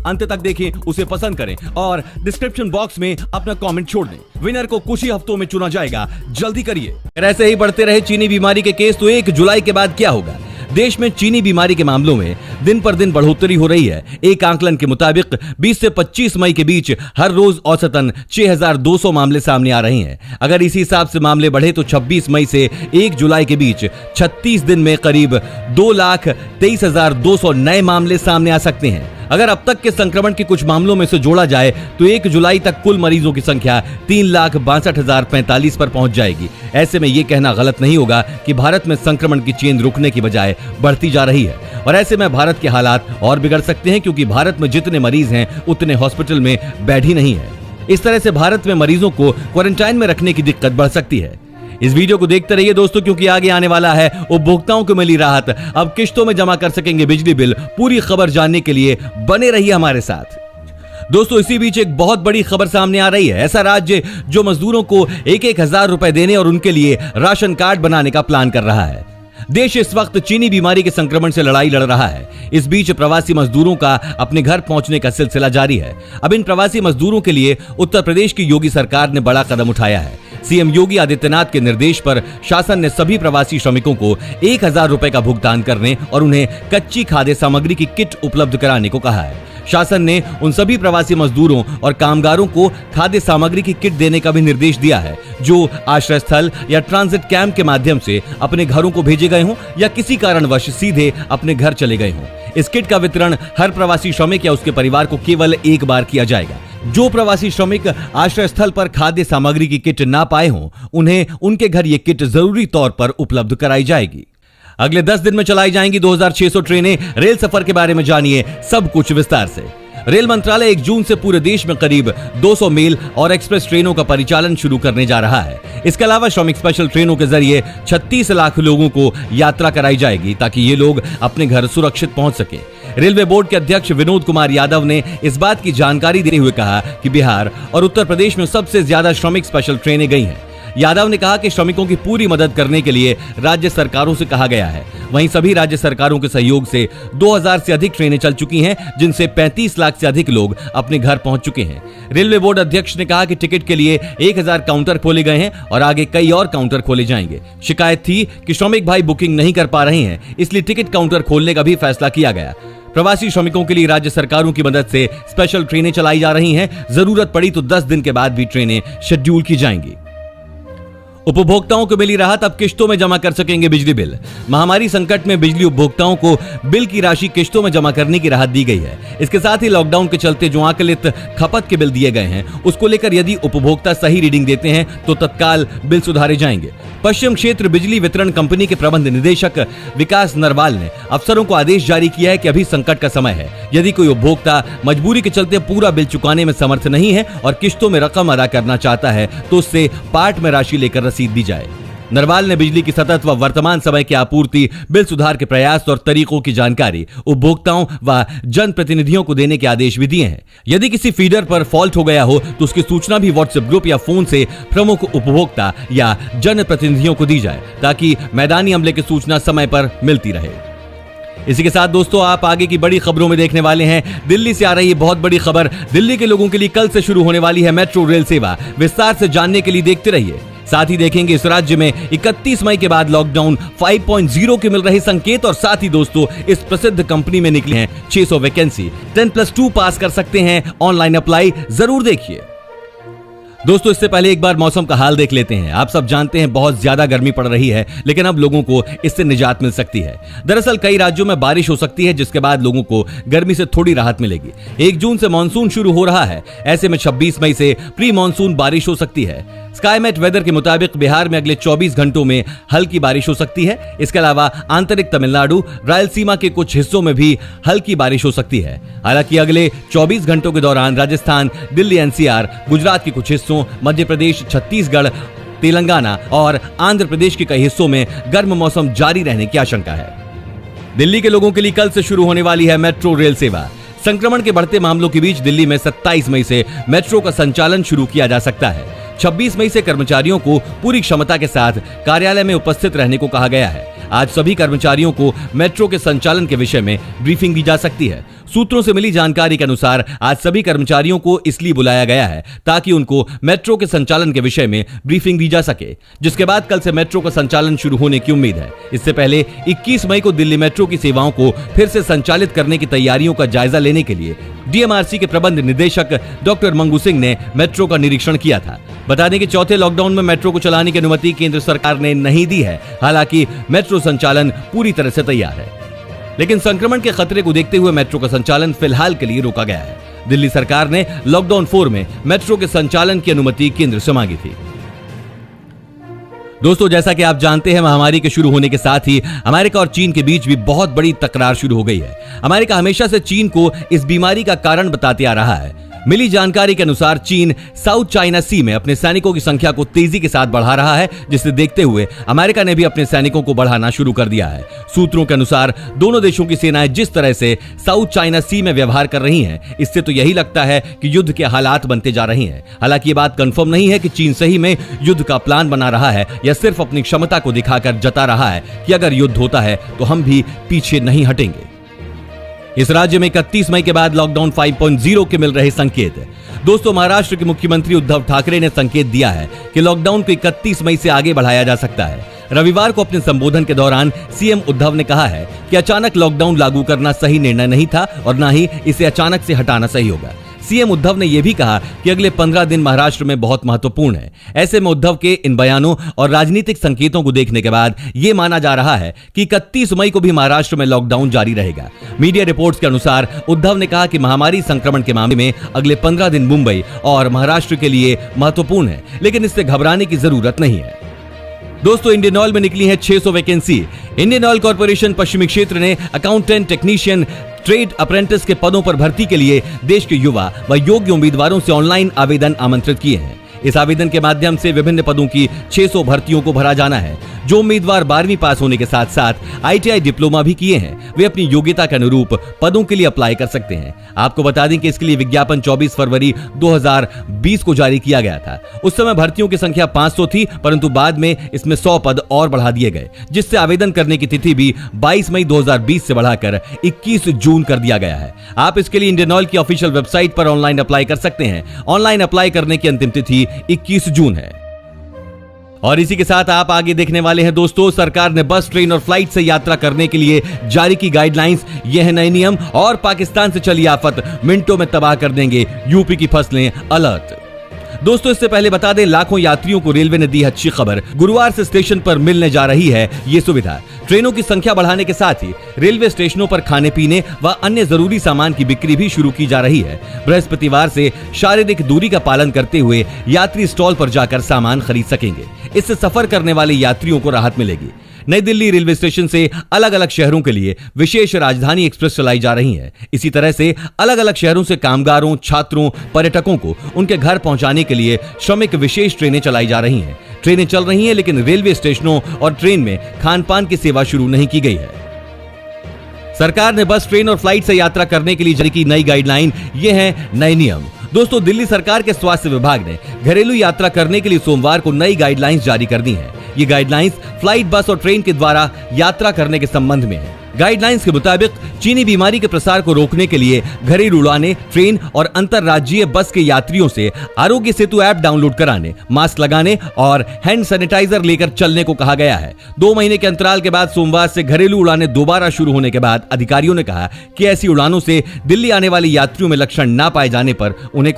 अंत तक देखें, उसे पसंद करें और डिस्क्रिप्शन बॉक्स में अपना कमेंट छोड़ दें। विनर को कुछ ही हफ्तों में चुना जाएगा, जल्दी करिए। ऐसे ही बढ़ते रहे चीनी बीमारी के केस तो 1 जुलाई के बाद क्या होगा? देश में चीनी बीमारी के मामलों में दिन पर दिन बढ़ोतरी हो रही है। एक आंकलन के मुताबिक 20 से 25 मई के बीच हर रोज औसतन 6200 मामले सामने आ रहे हैं। अगर इसी हिसाब से मामले बढ़े तो 26 मई से 1 जुलाई के बीच 36 दिन में करीब 2,23,200 नए मामले सामने आ सकते हैं। अगर अब तक के संक्रमण के कुछ मामलों में से जोड़ा जाए तो 1 जुलाई तक कुल मरीजों की संख्या 3,62,045 पर पहुंच जाएगी। ऐसे में यह कहना गलत नहीं होगा कि भारत में संक्रमण की चेन रुकने की बजाय बढ़ती जा रही है और ऐसे में भारत के हालात और बिगड़ सकते हैं, क्योंकि भारत में जितने मरीज हैं उतने हॉस्पिटल में बेड ही नहीं है। इस तरह से भारत में मरीजों को क्वारंटाइन में रखने की दिक्कत बढ़ सकती है। इस वीडियो को देखते रहिए दोस्तों, क्योंकि आगे आने वाला है उपभोक्ताओं को मिली राहत, अब किश्तों में जमा कर सकेंगे बिजली बिल। पूरी खबर जानने के लिए बने रहिए हमारे साथ। दोस्तों, इसी बीच एक बहुत बड़ी खबर सामने आ रही है। ऐसा राज्य जो मजदूरों को 1-1 हजार रुपए देने और उनके लिए राशन कार्ड बनाने का प्लान कर रहा है। देश इस वक्त चीनी बीमारी के संक्रमण से लड़ाई लड़ रहा है। इस बीच प्रवासी मजदूरों का अपने घर पहुंचने का सिलसिला जारी है। अब इन प्रवासी मजदूरों के लिए उत्तर प्रदेश की योगी सरकार ने बड़ा कदम उठाया है। सीएम योगी आदित्यनाथ के निर्देश पर शासन ने सभी प्रवासी श्रमिकों को 1,000 रुपए का भुगतान करने और उन्हें कच्ची खाद्य सामग्री की किट उपलब्ध कराने को कहा है। शासन ने उन सभी प्रवासी मजदूरों और कामगारों को खाद्य सामग्री की किट देने का भी निर्देश दिया है जो आश्रय स्थल या ट्रांजिट कैंप के माध्यम से अपने घरों को भेजे गए हों या किसी कारणवश सीधे अपने घर चले गए हों। इस किट का वितरण हर प्रवासी श्रमिक या उसके परिवार को केवल एक बार किया जाएगा। जो प्रवासी श्रमिक आश्रय स्थल पर खाद्य सामग्री की किट ना पाए हों, उन्हें उनके घर ये किट जरूरी तौर पर उपलब्ध कराई जाएगी। अगले 10 दिन में चलाई जाएंगी 2600 ट्रेनें। रेल सफर के बारे में जानिए सब कुछ विस्तार से। रेल मंत्रालय 1 जून से पूरे देश में करीब 200 मेल और एक्सप्रेस ट्रेनों का परिचालन शुरू करने जा रहा है। इसके अलावा श्रमिक स्पेशल ट्रेनों के जरिए 36 लाख लोगों को यात्रा कराई जाएगी ताकि ये लोग अपने घर सुरक्षित पहुंच सके। रेलवे बोर्ड के अध्यक्ष विनोद कुमार यादव ने इस बात की जानकारी देते हुए कहा कि बिहार और उत्तर प्रदेश में सबसे ज्यादा श्रमिक स्पेशल ट्रेनें गई हैं। यादव ने कहा कि श्रमिकों की पूरी मदद करने के लिए राज्य सरकारों से कहा गया है। वहीं सभी राज्य सरकारों के सहयोग से 2000 से अधिक ट्रेनें चल चुकी हैं, जिनसे 35 लाख से अधिक लोग अपने घर पहुंच चुके हैं। रेलवे बोर्ड अध्यक्ष ने कहा कि टिकट के लिए 1000 काउंटर खोले गए हैं और आगे कई और काउंटर खोले जाएंगे। शिकायत थी कि श्रमिक भाई बुकिंग नहीं कर पा रहे हैं, इसलिए टिकट काउंटर खोलने का भी फैसला किया गया। प्रवासी श्रमिकों के लिए राज्य सरकारों की मदद से स्पेशल ट्रेनें चलाई जा रही हैं। जरूरत पड़ी तो 10 दिन के बाद भी ट्रेनें शेड्यूल की जाएंगी। उपभोक्ताओं को मिली राहत, अब किश्तों में जमा कर सकेंगे बिजली बिल। महामारी संकट में बिजली उपभोक्ताओं को बिल की राशि किश्तों में जमा करने की राहत दी गई है। इसके साथ ही लॉकडाउन के चलते जो आकलित खपत के बिल दिए गए हैं, उसको लेकर यदि उपभोक्ता सही रीडिंग देते हैं तो तत्काल बिल सुधारे जाएंगे। पश्चिम क्षेत्र बिजली वितरण कंपनी के प्रबंध निदेशक विकास नरवाल ने अफसरों को आदेश जारी किया है कि अभी संकट का समय है। यदि कोई उपभोक्ता मजबूरी के चलते पूरा बिल चुकाने में समर्थ नहीं है और किश्तों में रकम अदा करना चाहता है तो उससे पार्ट में राशि लेकर रसीद दी जाए। नरवाल ने बिजली की सतत व वर्तमान समय की आपूर्ति, बिल सुधार के प्रयास और तरीकों की जानकारी उपभोक्ताओं व जनप्रतिनिधियों को देने के आदेश भी दिए हैं। यदि किसी फीडर पर फॉल्ट हो गया हो तो उसकी सूचना भी व्हाट्सएप ग्रुप या फोन से प्रमुख उपभोक्ता या जनप्रतिनिधियों को दी जाए ताकि मैदानी अमले की सूचना समय पर मिलती रहे। इसी के साथ दोस्तों, आप आगे की बड़ी खबरों में देखने वाले हैं दिल्ली से आ रही बहुत बड़ी खबर। दिल्ली के लोगों के लिए कल से शुरू होने वाली है मेट्रो रेल सेवा। विस्तार से जानने के लिए देखते रहिए। साथ ही देखेंगे इस राज्य में 31 मई के बाद लॉकडाउन 5.0 के मिल रहे संकेत और साथ ही दोस्तों इस प्रसिद्ध कंपनी में निकली हैं 600 वैकेंसी। 10+2 पास कर सकते हैं, ऑनलाइन अप्लाई जरूर देखिए। दोस्तों, इससे पहले एक बार मौसम का हाल देख लेते हैं। आप सब जानते हैं बहुत ज्यादा गर्मी पड़ रही है, लेकिन अब लोगों को इससे निजात मिल सकती है। दरअसल कई राज्यों में बारिश हो सकती है, जिसके बाद लोगों को गर्मी से थोड़ी राहत मिलेगी। 1 जून से मानसून शुरू हो रहा है। ऐसे में 26 मई से प्री मानसून बारिश हो सकती है। स्काईमेट वेदर के मुताबिक बिहार में अगले 24 घंटों में हल्की बारिश हो सकती है। इसके अलावा आंतरिक तमिलनाडु, रायलसीमा के कुछ हिस्सों में भी हल्की बारिश हो सकती है। हालांकि अगले 24 घंटों के दौरान राजस्थान, दिल्ली एनसीआर, गुजरात के कुछ हिस्सों, मध्य प्रदेश, छत्तीसगढ़, तेलंगाना और आंध्र प्रदेश के कई हिस्सों में गर्म मौसम जारी रहने की आशंका है। दिल्ली के लोगों के लिए कल से शुरू होने वाली है मेट्रो रेल सेवा। संक्रमण के बढ़ते मामलों के बीच दिल्ली में 27 मई से मेट्रो का संचालन शुरू किया जा सकता है। 26 मई से कर्मचारियों को पूरी क्षमता के साथ कार्यालय में उपस्थित रहने को कहा गया है। आज सभी कर्मचारियों को मेट्रो के संचालन के विषय में ब्रीफिंग दी जा सकती है। सूत्रों से मिली जानकारी के अनुसार आज सभी कर्मचारियों को इसलिए बुलाया गया है ताकि उनको मेट्रो के संचालन के विषय में ब्रीफिंग दी जा सके, जिसके बाद कल से मेट्रो का संचालन शुरू होने की उम्मीद है। इससे पहले 21 मई को दिल्ली मेट्रो की सेवाओं को फिर से संचालित करने की तैयारियों का जायजा लेने के लिए डीएमआरसी के प्रबंध निदेशक डॉक्टर मंगू सिंह ने मेट्रो का निरीक्षण किया था। बता दें कि चौथे लॉकडाउन में मेट्रो को चलाने की अनुमति केंद्र सरकार ने नहीं दी है। हालांकि मेट्रो संचालन पूरी तरह से तैयार है, लेकिन संक्रमण के खतरे को देखते हुए मेट्रो का संचालन फिलहाल के लिए रोका गया है। दिल्ली सरकार ने लॉकडाउन 4 में मेट्रो के संचालन की अनुमति केंद्र से मांगी थी। दोस्तों, जैसा कि आप जानते हैं, महामारी के शुरू होने के साथ ही अमेरिका और चीन के बीच भी बहुत बड़ी तकरार शुरू हो गई है। अमेरिका हमेशा से चीन को इस बीमारी का कारण बताते आ रहा है। मिली जानकारी के अनुसार चीन साउथ चाइना सी में अपने सैनिकों की संख्या को तेजी के साथ बढ़ा रहा है, जिसे देखते हुए अमेरिका ने भी अपने सैनिकों को बढ़ाना शुरू कर दिया है। सूत्रों के अनुसार दोनों देशों की सेनाएं जिस तरह से साउथ चाइना सी में व्यवहार कर रही हैं, इससे तो यही लगता है कि युद्ध के हालात बनते जा रहे हैं। हालांकि ये बात कंफर्म नहीं है कि चीन सही में युद्ध का प्लान बना रहा है या सिर्फ अपनी क्षमता को दिखाकर जता रहा है कि अगर युद्ध होता है तो हम भी पीछे नहीं हटेंगे। इस राज्य में 31 मई के बाद लॉकडाउन 5.0 के मिल रहे संकेत। दोस्तों, महाराष्ट्र के मुख्यमंत्री उद्धव ठाकरे ने संकेत दिया है कि लॉकडाउन को 31 मई से आगे बढ़ाया जा सकता है। रविवार को अपने संबोधन के दौरान सीएम उद्धव ने कहा है कि अचानक लॉकडाउन लागू करना सही निर्णय नहीं था और न ही इसे अचानक से हटाना सही होगा। सीएम उद्धव ने यह भी कहा कि अगले 15 दिन महाराष्ट्र में बहुत महत्वपूर्ण है। ऐसे में उद्धव के इन बयानों और राजनीतिक संकेतों को देखने के बाद यह माना जा रहा है कि 31 मई को भी महाराष्ट्र में लॉकडाउन जारी रहेगा। मीडिया रिपोर्ट्स के अनुसार उद्धव ने कहा कि महामारी संक्रमण के मामले में अगले 15 दिन मुंबई और महाराष्ट्र के लिए महत्वपूर्ण है, लेकिन इससे घबराने की जरूरत नहीं है। दोस्तों, इंडियन ऑयल में निकली है 600 वैकेंसी। इंडियन ऑयल कॉर्पोरेशन पश्चिमी क्षेत्र ने अकाउंटेंट, टेक्नीशियन, ट्रेड अप्रेंटिस के पदों पर भर्ती के लिए देश के युवा व योग्य उम्मीदवारों से ऑनलाइन आवेदन आमंत्रित किए हैं। इस आवेदन के माध्यम से विभिन्न पदों की 600 भर्तियों को भरा जाना है। जो उम्मीदवार 12वीं पास होने के साथ साथ ITI डिप्लोमा भी किए हैं, वे अपनी योग्यता के अनुरूप पदों के लिए अप्लाई कर सकते हैं। आपको बता दें कि इसके लिए विज्ञापन 24 फरवरी 2020 को जारी किया गया था। उस समय भर्तियों की संख्या 500 थी, परंतु बाद में इसमें 100 पद और बढ़ा दिए गए, जिससे आवेदन करने की तिथि भी 22 मई 2020 से बढ़ाकर 21 जून कर दिया गया है। आप इसके लिए इंडियन ऑयल की ऑफिशियल वेबसाइट पर ऑनलाइन अप्लाई कर सकते हैं। ऑनलाइन अप्लाई करने की अंतिम तिथि 21 जून है। और इसी के साथ आप आगे देखने वाले हैं दोस्तों, सरकार ने बस, ट्रेन और फ्लाइट से यात्रा करने के लिए जारी की गाइडलाइंस। ये है नए नियम और पाकिस्तान से चली आफत मिनटों में तबाह कर देंगे यूपी की फसलें। अलर्ट। दोस्तों, इससे पहले बता दें, लाखों यात्रियों को रेलवे ने दी अच्छी खबर। गुरुवार से स्टेशन पर मिलने जा रही है ये सुविधा। ट्रेनों की संख्या बढ़ाने के साथ ही रेलवे स्टेशनों पर खाने पीने व अन्य जरूरी सामान की बिक्री भी शुरू की जा रही है। बृहस्पतिवार से शारीरिक दूरी का पालन करते हुए यात्री स्टॉल पर जाकर सामान खरीद सकेंगे। इससे सफर करने वाले यात्रियों को राहत मिलेगी। नई दिल्ली रेलवे स्टेशन से अलग अलग शहरों के लिए विशेष राजधानी एक्सप्रेस चलाई जा रही है। इसी तरह से अलग अलग शहरों से कामगारों, छात्रों, पर्यटकों को उनके घर पहुंचाने के लिए श्रमिक विशेष ट्रेनें चलाई जा रही हैं। ट्रेनें चल रही हैं, लेकिन रेलवे स्टेशनों और ट्रेन में खान पान की सेवा शुरू नहीं की गई है। सरकार ने बस, ट्रेन और फ्लाइट से यात्रा करने के लिए जारी की नई गाइडलाइन। ये है नए नियम। दोस्तों, दिल्ली सरकार के स्वास्थ्य विभाग ने घरेलू यात्रा करने के लिए सोमवार को नई गाइडलाइंस जारी कर दी हैं। ये गाइडलाइंस फ्लाइट, बस और ट्रेन के द्वारा यात्रा करने के संबंध में है। गाइडलाइंस के मुताबिक चीनी बीमारी के प्रसार को रोकने के लिए घरेलू उड़ानें, ट्रेन और अंतरराज्यीय बस के यात्रियों से आरोग्य सेतु ऐप डाउनलोड कराने, मास्क लगाने और हैंड सैनिटाइजर लेकर चलने को कहा गया है। 2 महीने के अंतराल के बाद सोमवार से घरेलू उड़ानें दोबारा शुरू होने के बाद अधिकारियों ने कहा कि ऐसी उड़ानों से दिल्ली आने वाले यात्रियों में लक्षण न पाए जाने पर उन्हें